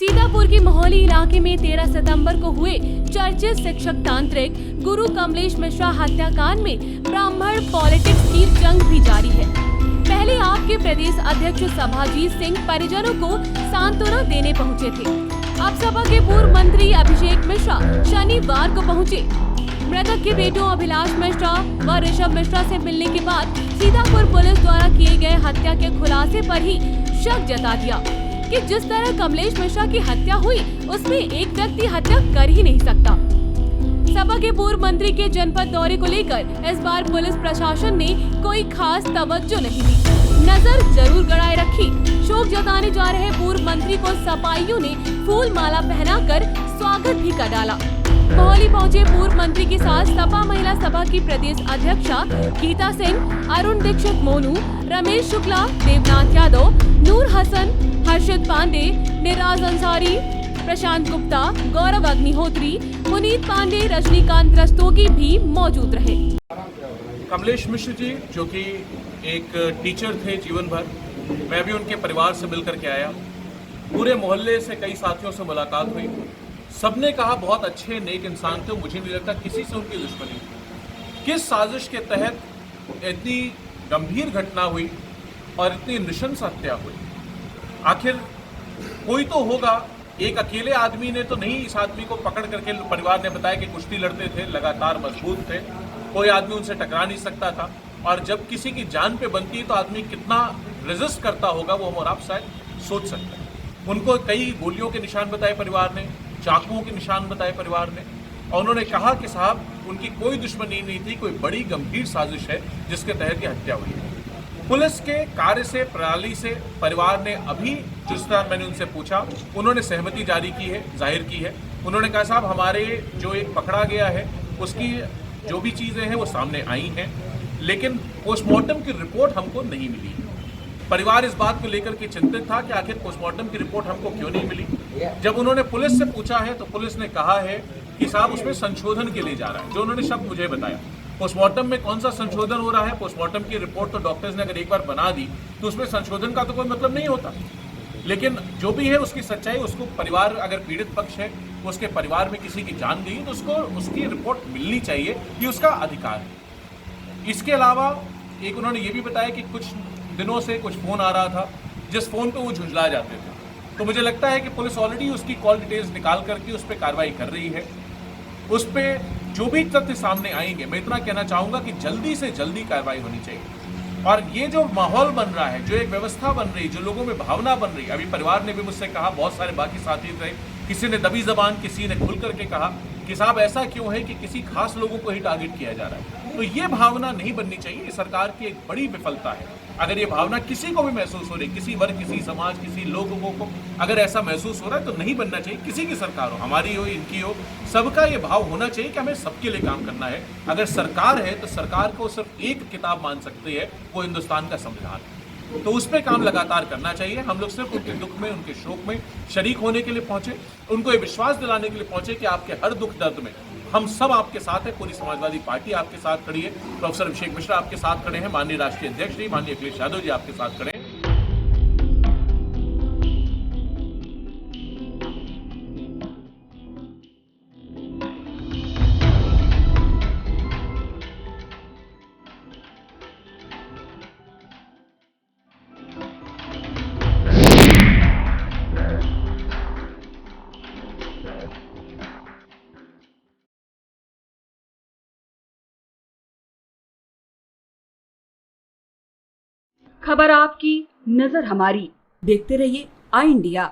सीतापुर के मोहाली इलाके में 13 सितंबर को हुए चर्चित शिक्षक तांत्रिक गुरु कमलेश मिश्रा हत्याकांड में ब्राह्मण पॉलिटिक्स की जंग भी जारी है। पहले आपके प्रदेश अध्यक्ष सभाजीत सिंह परिजनों को सांत्वना देने पहुंचे थे। अब सपा के पूर्व मंत्री अभिषेक मिश्रा शनिवार को पहुंचे। मृतक के बेटों अभिलाष मिश्रा व ऋषभ मिश्रा से मिलने के बाद सीतापुर पुलिस द्वारा किए गए हत्या के खुलासे पर ही शक जता दिया कि जिस तरह कमलेश मिश्रा की हत्या हुई उसमें एक व्यक्ति हत्या कर ही नहीं सकता। सपा के पूर्व मंत्री के जनपद दौरे को लेकर इस बार पुलिस प्रशासन ने कोई खास तवज्जो नहीं दी, नजर जरूर गड़ाए रखी। शोक जताने जा रहे पूर्व मंत्री को सपाइयों ने फूल माला पहनाकर स्वागत भी कर डाला। मोहाली पहुंचे पूर्व मंत्री के साथ सपा महिला सभा की प्रदेश अध्यक्षा गीता सिंह, अरुण दीक्षित मोनू, रमेश शुक्ला, देवनाथ यादव, नूर हसन, हर्षित पांडे, निराज अंसारी, प्रशांत गुप्ता, गौरव अग्निहोत्री, पुनीत पांडे, रजनीकांत रस्तोगी भी मौजूद रहे। कमलेश मिश्र जी जो कि एक टीचर थे जीवन भर, मैं भी उनके परिवार से मिलकर के आया। पूरे मोहल्ले से कई साथियों से मुलाकात हुई। सबने कहा बहुत अच्छे नेक इंसान थे। मुझे नहीं लगता किसी से उनकी दुश्मनी थी। किस साजिश के तहत इतनी गंभीर घटना हुई और इतनी नृशंस हत्या हुई? आखिर कोई तो होगा। एक अकेले आदमी ने तो नहीं इस आदमी को पकड़ करके, परिवार ने बताया कि कुश्ती लड़ते थे, लगातार मजबूत थे, कोई आदमी उनसे टकरा नहीं सकता था। और जब किसी की जान पे बनती है तो आदमी कितना रेजिस्ट करता होगा वो हम और आप शायद सोच सकते हैं। उनको कई गोलियों के निशान बताए परिवार ने, चाकुओं के निशान बताए परिवार ने, और उन्होंने कहा कि साहब उनकी कोई दुश्मनी नहीं थी, कोई बड़ी गंभीर साजिश है जिसके तहत ये हत्या हुई है। पुलिस के कार्य से, प्रणाली से परिवार ने अभी जिस तरह मैंने उनसे पूछा, उन्होंने सहमति जारी की है, जाहिर की है। उन्होंने कहा साहब हमारे जो एक पकड़ा गया है उसकी जो भी चीज़ें हैं वो सामने आई हैं, लेकिन पोस्टमार्टम की रिपोर्ट हमको नहीं मिली। परिवार इस बात को लेकर के चिंतित था कि आखिर पोस्टमार्टम की रिपोर्ट हमको क्यों नहीं मिली। जब उन्होंने पुलिस से पूछा है तो पुलिस ने कहा है कि साहब उसमें संशोधन के लिए जा रहा है। जो उन्होंने शब्द मुझे बताया, पोस्टमार्टम में कौन सा संशोधन हो रहा है? पोस्टमार्टम की रिपोर्ट तो डॉक्टर्स ने अगर एक बार बना दी तो उसमें संशोधन का तो कोई मतलब नहीं होता। लेकिन जो भी है उसकी सच्चाई, उसको परिवार, अगर पीड़ित पक्ष है, उसके परिवार में किसी की जान गई तो उसको उसकी रिपोर्ट मिलनी चाहिए, ये उसका अधिकार है। इसके अलावा एक उन्होंने ये भी बताया कि कुछ दिनों से कुछ फ़ोन आ रहा था जिस फ़ोन पे वो झुंझला जाते थे। तो मुझे लगता है कि पुलिस ऑलरेडी उसकी कॉल डिटेल्स निकाल करके उस पर कार्रवाई कर रही है। उस पर जो भी तथ्य सामने आएंगे, मैं इतना कहना चाहूँगा कि जल्दी से जल्दी कार्रवाई होनी चाहिए। और ये जो माहौल बन रहा है, जो एक व्यवस्था बन रही है, जो लोगों में भावना बन रही है, अभी परिवार ने भी मुझसे कहा, बहुत सारे बाकी साथी थे, किसी ने दबी जबान, किसी ने खुल करके कहा कि साहब ऐसा क्यों है कि किसी खास लोगों को ही टारगेट किया जा रहा है। तो ये भावना नहीं बननी चाहिए। ये सरकार की एक बड़ी विफलता है। अगर ये भावना किसी को भी महसूस हो रही, किसी वर्ग, किसी समाज, किसी लोगों को अगर ऐसा महसूस हो रहा है तो नहीं बनना चाहिए। किसी की सरकार हो, हमारी हो, इनकी हो, सबका ये भाव होना चाहिए कि हमें सबके लिए काम करना है। अगर सरकार है तो सरकार को सिर्फ एक किताब मान सकते हैं, वो हिंदुस्तान का संविधान है। तो उस पर काम लगातार करना चाहिए। हम लोग सिर्फ उनके दुख में, उनके शोक में शरीक होने के लिए पहुंचे, उनको ये विश्वास दिलाने के लिए पहुंचे कि आपके हर दुख दर्द में हम सब आपके साथ हैं। पूरी समाजवादी पार्टी आपके साथ खड़ी है। प्रोफेसर अभिषेक मिश्रा आपके साथ खड़े हैं, माननीय राष्ट्रीय अध्यक्ष जी, माननीय अखिलेश यादव जी आपके साथ खड़े हैं। खबर आपकी, नजर हमारी। देखते रहिए आई इंडिया।